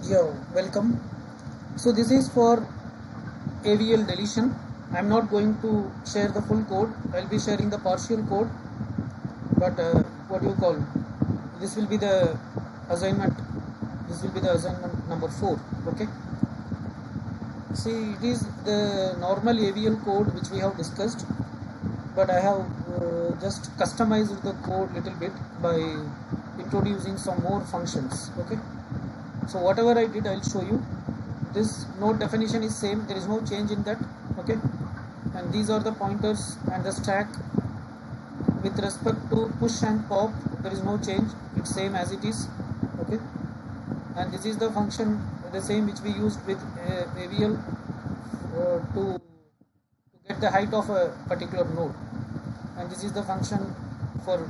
Yeah, welcome. So this is for AVL deletion. I'm not going to share the full code. I'll be sharing the partial code. But what do you call? This will be the assignment. This will be the assignment number 4. Okay. See, it is the normal AVL code which we have discussed, but I have just customized the code little bit by introducing some more functions. Okay. So whatever I did, I'll show you. This node definition is same, there is no change in that. Okay, and these are the pointers and the stack. With respect to push and pop, there is no change, it's same as it is. Okay, and this is the function, the same which we used with AVL to get the height of a particular node, and this is the function for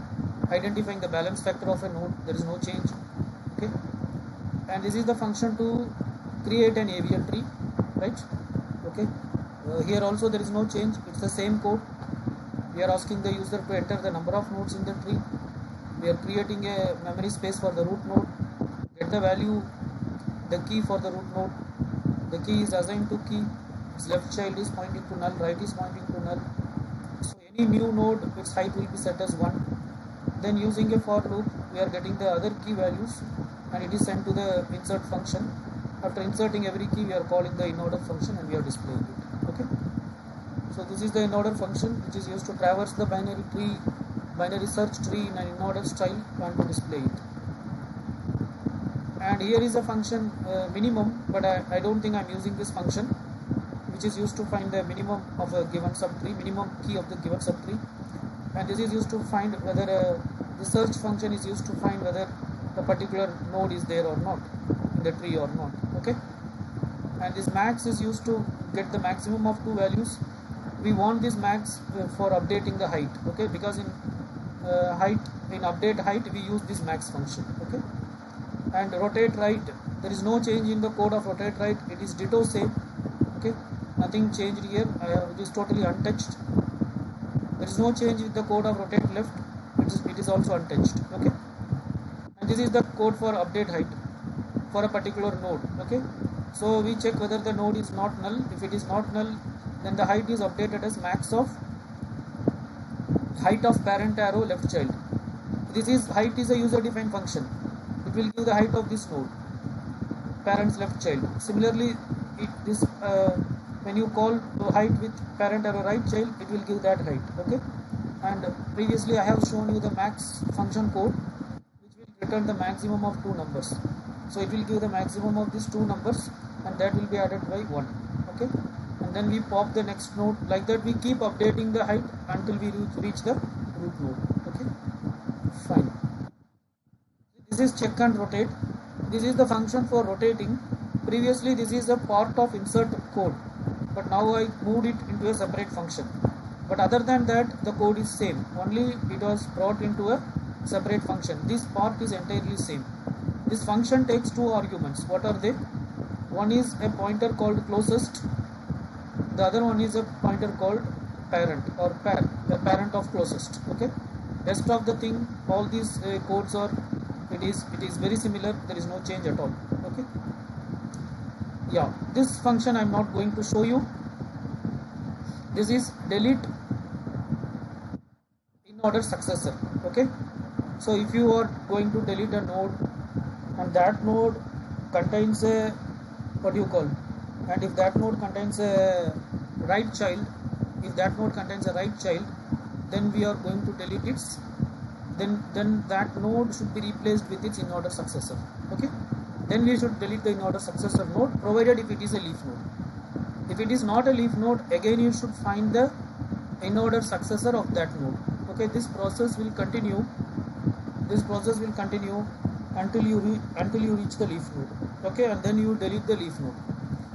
identifying the balance factor of a node. There is no change. Okay, and this is the function to create an AVL tree, right? Okay, here also there is no change, it's the same code. We are asking the user to enter the number of nodes in the tree. We are creating a memory space for the root node, get the value, the key for the root node. The key is assigned to key, its left child is pointing to null, right is pointing to null. So any new node, its height will be set as 1. Then using a for loop, we are getting the other key values and it is sent to the insert function. After inserting every key, we are calling the inorder function and we are displaying it. Okay. So this is the inorder function which is used to traverse the binary search tree in an inorder style and to display it. And here is a function minimum, but I don't think I'm using this function, which is used to find the minimum of a given subtree, minimum key of the given subtree. And this is used to find whether the search function is used to find whether a particular node is there or not in the tree or not. Okay, and this max is used to get the maximum of 2 values. We want this max for updating the height. Okay, because in update height we use this max function. Okay, and rotate right, there is no change in the code of rotate right, it is ditto same. Okay, nothing changed here, it is totally untouched. There is no change with the code of rotate left, it is also untouched. Okay, and this is the code for update height for a particular node. Okay, so we check whether the node is not null. If it is not null, then the height is updated as max of height of parent arrow left child. This is height is a user defined function, it will give the height of this node, parent's left child. Similarly, when you call height with parent arrow right child, it will give that height. Okay, and previously I have shown you the max function code which will return the maximum of 2 numbers. So it will give the maximum of these 2 numbers and that will be added by 1. Okay, and then we pop the next node. Like that we keep updating the height until we reach the root node. Okay, fine. This is check and rotate. This is the function for rotating. Previously this is a part of insert code, but now I moved it into a separate function. But other than that, the code is same, only it was brought into a separate function. This part is entirely same. This function takes 2 arguments. What are they? One is a pointer called closest, the other one is a pointer called parent or the parent of closest. Okay, rest of the thing, all these codes are, it is very similar, there is no change at all. Okay, yeah, this function I'm not going to show you. This is delete in order successor. Okay, so if you are going to delete a node and that node contains a and if that node contains a right child, then we are going to delete its, then that node should be replaced with its in order successor. Okay, then we should delete the in order successor node, provided if it is a leaf node. If it is not a leaf node, again you should find the in order successor of that node. Okay, this process will continue until you reach the leaf node. Okay, and then you delete the leaf node.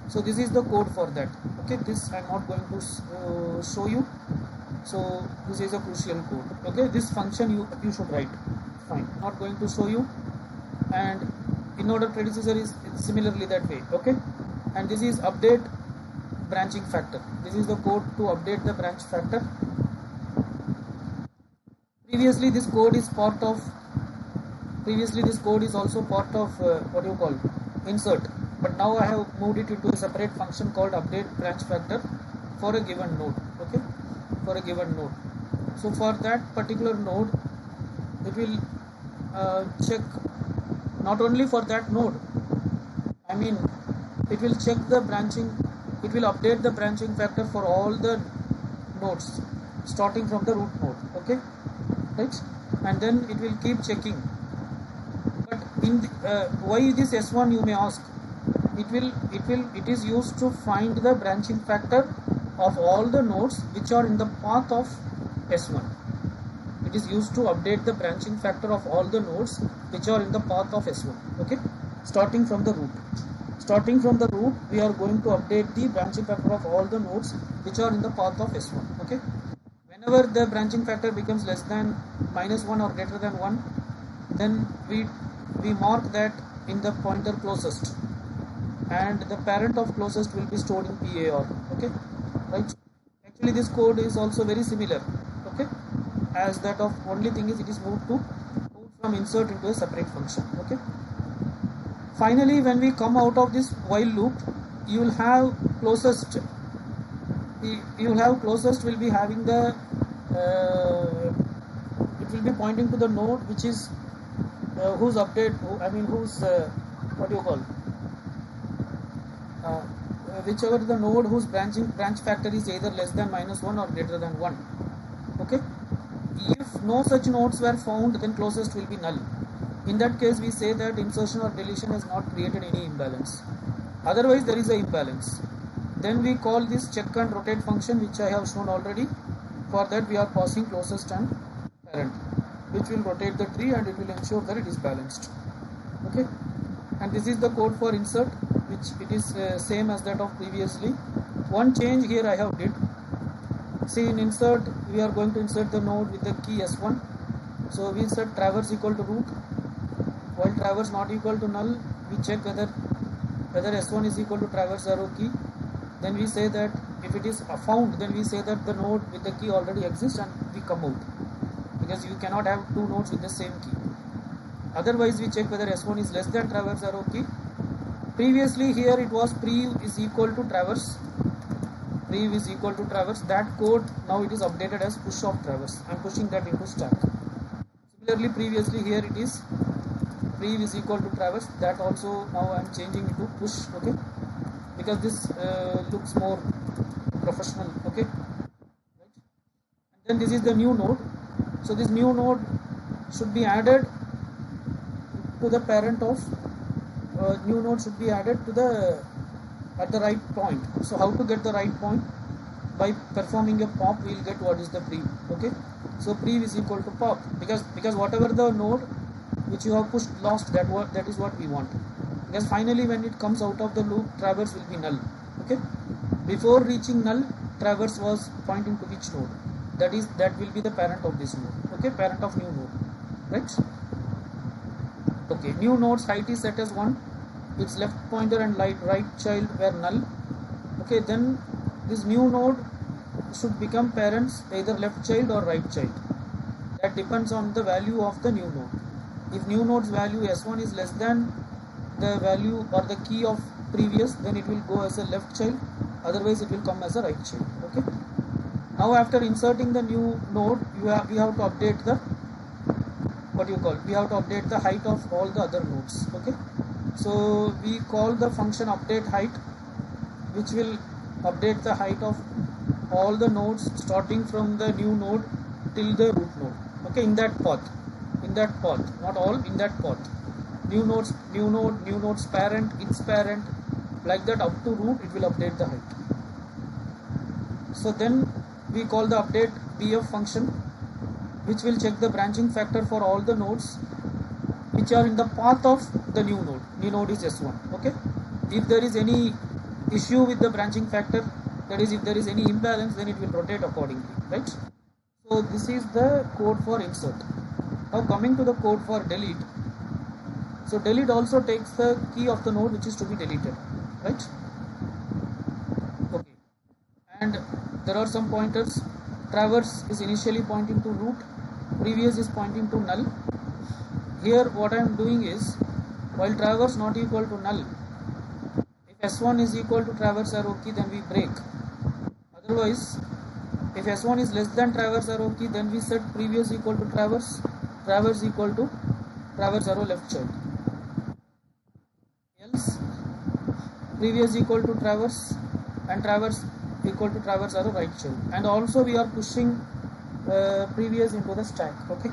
So this is the code for that. Okay, this I'm not going to show you. So this is a crucial code. Okay, this function you should write. Fine, not going to show you. And in order predecessor is similarly that way. Okay, and this is update branching factor. This is the code to update the branch factor. Previously this code is also part of insert, but now I have moved it into a separate function called update branch factor for a given node. Okay, for a given node. So for that particular node, it will check not only for that node, I mean it will check the branching, it will update the branching factor for all the nodes starting from the root node. Okay, right, and then it will keep checking. But in the, why this S1, you may ask? It is used to find the branching factor of all the nodes which are in the path of S1. It is used to update the branching factor of all the nodes which are in the path of S1. Okay, starting from the root. Starting from the root, we are going to update the branching factor of all the nodes which are in the path of S1. Okay, whenever the branching factor becomes less than -1 or greater than 1, then we mark that in the pointer closest, and the parent of closest will be stored in PAR. Okay, right. Actually, this code is also very similar. Okay, as that of, only thing is it is moved from insert into a separate function. Okay. Finally, when we come out of this while loop, you will have closest. You will have closest will be having the it will be pointing to the node which is whose update, whose what do you call, whichever the node whose branch factor is either less than -1 or greater than 1. Okay, if no such nodes were found, then closest will be null. In that case, we say that insertion or deletion has not created any imbalance. Otherwise, there is a imbalance. Then we call this check and rotate function, which I have shown already. For that, we are passing closest and parent, which will rotate the tree and it will ensure that it is balanced. Okay, and this is the code for insert, which it is same as that of previously. One change here I have did. See, in insert, we are going to insert the node with the key S1. So we set traverse equal to root. While traverse not equal to null, we check whether S1 is equal to traverse arrow key. Then we say that if it is found, then we say that the node with the key already exists and we come out, because you cannot have two nodes with the same key. Otherwise, we check whether S1 is less than traverse arrow key. Previously here it was prev is equal to traverse. Prev is equal to traverse. That code now it is updated as push of traverse. I am pushing that into stack. Similarly, previously here it is prev is equal to traverse. That also now I am changing it to push. Okay, because this looks more professional. Okay, right. And then this is the new node. So this new node should be added to the parent of new node should be added to the at the right point. So how to get the right point? By performing a pop, we will get what is the prev. Okay, so prev is equal to pop, because whatever the node which you have pushed last, that is what we want. Because finally when it comes out of the loop, traverse will be null. Okay, before reaching null, traverse was pointing to which node? That will be the parent of this node. Okay, parent of new node, right? Okay, new node's height is set as 1. Its left pointer and right child were null. Okay, then this new node should become parents either left child or right child. That depends on the value of the new node. If new node's value S1 is less than the value or the key of previous, then it will go as a left child. Otherwise, it will come as a right child. Okay. Now, after inserting the new node, we have to update the we have to update the height of all the other nodes. Okay. So we call the function update height, which will update the height of all the nodes starting from the new node till the root node. Okay, in that path, not all, in that path. New node's parent, its parent, like that up to root, it will update the height. So then we call the update BF function, which will check the branching factor for all the nodes which are in the path of the new node. New node is S1. Okay. If there is any issue with the branching factor, that is, if there is any imbalance, then it will rotate accordingly, right? So this is the code for insert. Now coming to the code for delete. So delete also takes the key of the node which is to be deleted, right? Okay. And there are some pointers. Traverse is initially pointing to root, previous is pointing to null. Here what I am doing is, while traverse not equal to null, If S1 is equal to traverse arrow key, then we break. Otherwise, if S1 is less than traverse arrow key, then we set previous equal to traverse, traverse equal to traverse arrow left child. Else, previous equal to traverse and traverse equal to traverse arrow right child. And also we are pushing previous into the stack. Okay.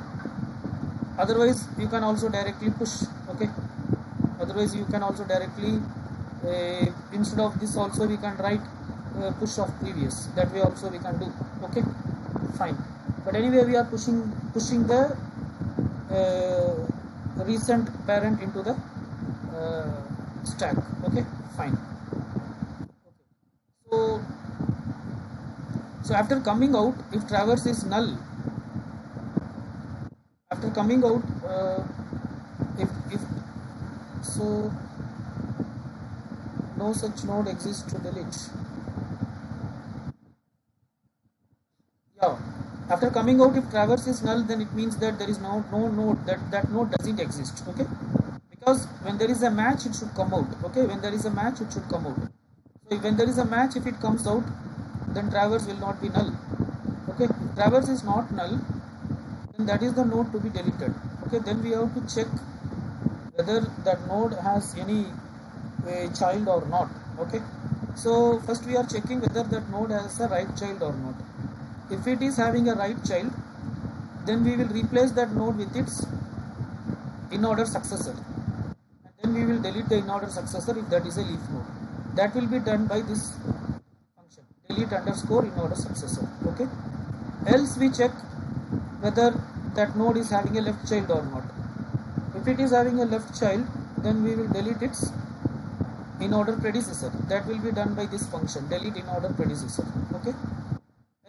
Otherwise, you can also directly push. Okay. Otherwise, you can also directly instead of this also we can write push of previous. That way also we can do. Okay, fine. But anyway, we are pushing the recent parent into the stack. Okay, fine. Okay. So after coming out, if traverse is null, after coming out, if so, no such node exists to delete. Yeah, after coming out, if traverse is null, then it means that there is no node, that node doesn't exist. Okay, because when there is a match, it should come out. Okay, when there is a match, it should come out. So when there is a match, if it comes out, then traverse will not be null. Okay, if traverse is not null, then that is the node to be deleted. Okay, then we have to check whether that node has any child or not. Okay, so first we are checking whether that node has a right child or not. If it is having a right child, then we will replace that node with its in-order successor, and then we will delete the in-order successor if that is a leaf node. That will be done by this function, delete underscore in-order successor. Okay, else we check whether that node is having a left child or not. If it is having a left child, then we will delete its in-order predecessor. That will be done by this function, delete in-order predecessor. Okay,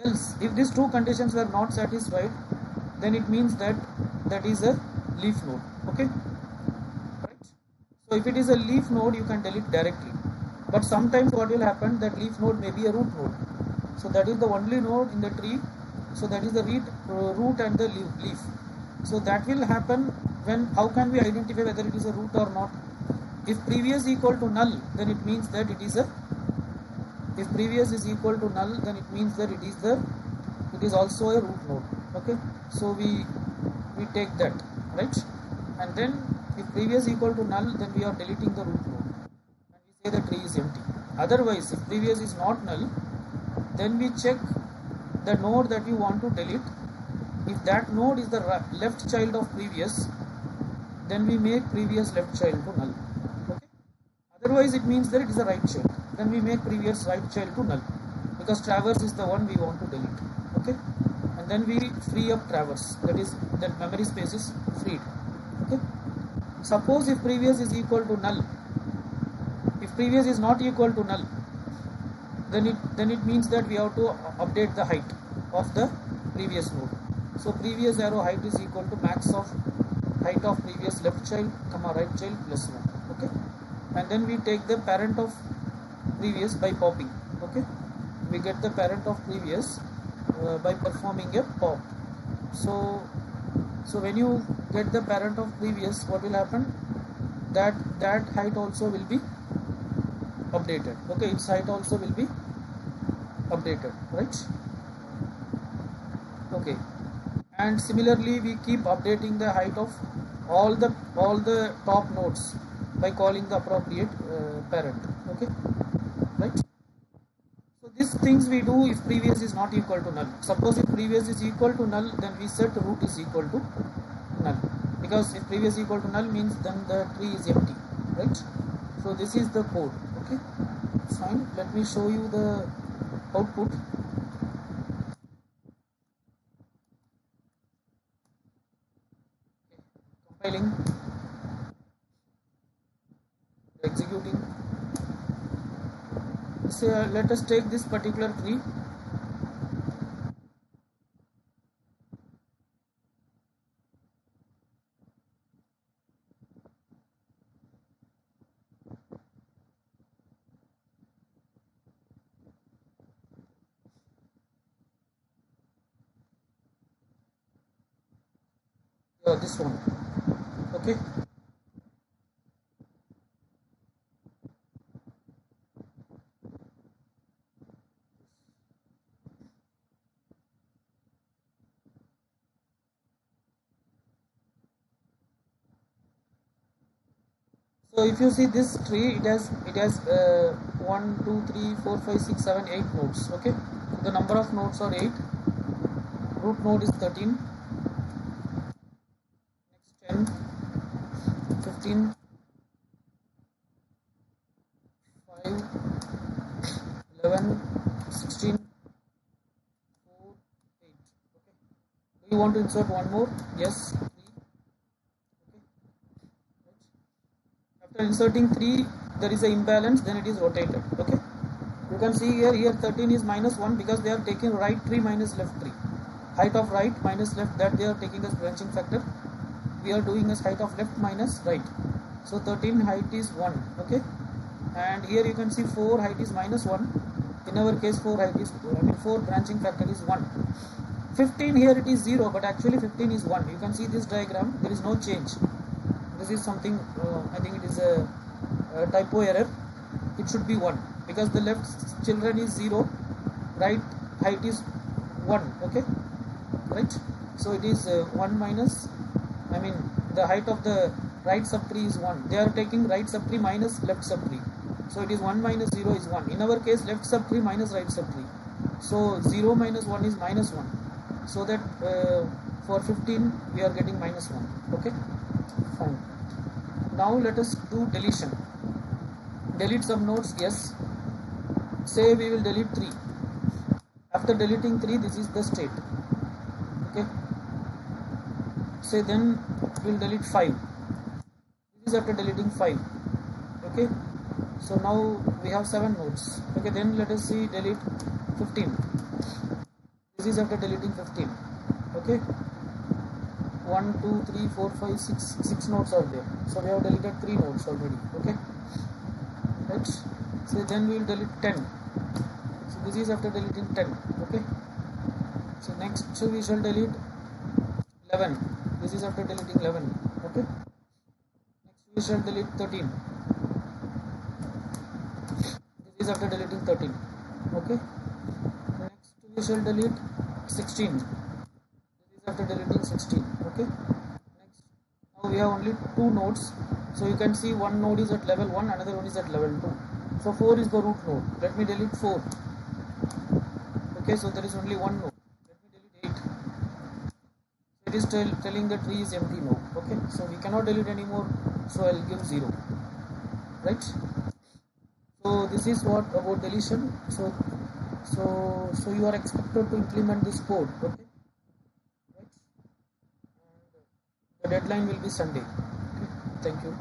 else if these two conditions were not satisfied, then it means that that is a leaf node. Okay, right? So if it is a leaf node, you can delete directly, but sometimes what will happen, that leaf node may be a root node. So that is the only node in the tree, so that is the root and the leaf. So that will happen when, how can we identify whether it is a root or not? If previous equal to null, then it means that it is a, if previous is equal to null, then it means that it is also a root node. Okay, so we take that, right? And then if previous equal to null, then we are deleting the root node and we say the tree is empty. Otherwise, if previous is not null, then we check the node that you want to delete. If that node is the left child of previous, then we make previous left child to null. Okay, otherwise it means that it is a right child, then we make previous right child to null, because traverse is the one we want to delete. Okay, and then we free up traverse, that is, that memory space is freed. Okay, suppose if previous is equal to null, if previous is not equal to null, then it means that we have to update the height of the previous node. So previous arrow height is equal to max of height of previous left child comma right child plus 1. Okay, and then we take the parent of previous by popping. Okay, we get the parent of previous by performing a pop. So when you get the parent of previous, what will happen, that height also will be updated. Okay, its height also will be updated, right? Okay, and similarly we keep updating the height of all the top nodes by calling the appropriate parent. Okay, right? So these things we do if previous is not equal to null. Suppose if previous is equal to null, then we set root is equal to null, because if previous equal to null means then the tree is empty, right? So this is the code. Okay, fine, let me show you the output. Compiling, executing. So let us take this particular tree. This one. Okay, So if you see this tree, it has 1 2 3 4 5 6 7 8 nodes. Okay, so the number of nodes are 8. Root node is 13. Next 10, 15, 5, 11, 16, 4, 8. Okay. Do you want to insert one more? Yes. 3. Okay. Right. After inserting 3, there is an imbalance. Then it is rotated. Okay. You can see here 13 is minus 1 because they are taking right tree minus left tree. Height of right minus left, that they are taking as branching factor. We are doing as height of left minus right. So 13 height is 1. Okay. And here you can see 4 height is minus 1. In our case 4 height is 4 branching factor is 1. 15 here it is 0, but actually 15 is 1. You can see this diagram, there is no change. This is something, I think it is a typo error. It should be 1 because the left children is 0, right height is 1. Okay, right. So it is 1 minus, the height of the right subtree is 1. They are taking right subtree minus left subtree. So it is 1 minus 0 is 1. In our case, left subtree minus right subtree. So 0 minus 1 is minus 1. So that for 15 we are getting minus 1. Okay, fine. Now let us do deletion. Delete some nodes. Yes. Say we will delete 3. After deleting 3, this is the state. Okay. Say then we will delete 5. This is after deleting 5. Okay. So now we have 7 nodes. Okay, then let us see delete 15. This is after deleting 15. Okay. 1, 2, 3, 4, 5, 6 nodes are there. So we have deleted 3 nodes already. Okay. Right. So then we will delete 10. So this is after deleting 10. Okay. So next we shall delete 11. This is after deleting 11. Okay. Next we shall delete 13. This is after deleting 13. Okay. Next we shall delete 16. This is after deleting 16. Okay. Next, now we have only 2 nodes. So you can see one node is at level 1, another one is at level 2. So 4 is the root node. Let me delete 4. Okay, so there is only one node. Let me delete 8. It is telling the tree is empty node. Okay, so we cannot delete anymore. So I'll give 0. Right. So this is what about deletion. So you are expected to implement this code. Okay. Right. And the deadline will be Sunday. Okay. Thank you.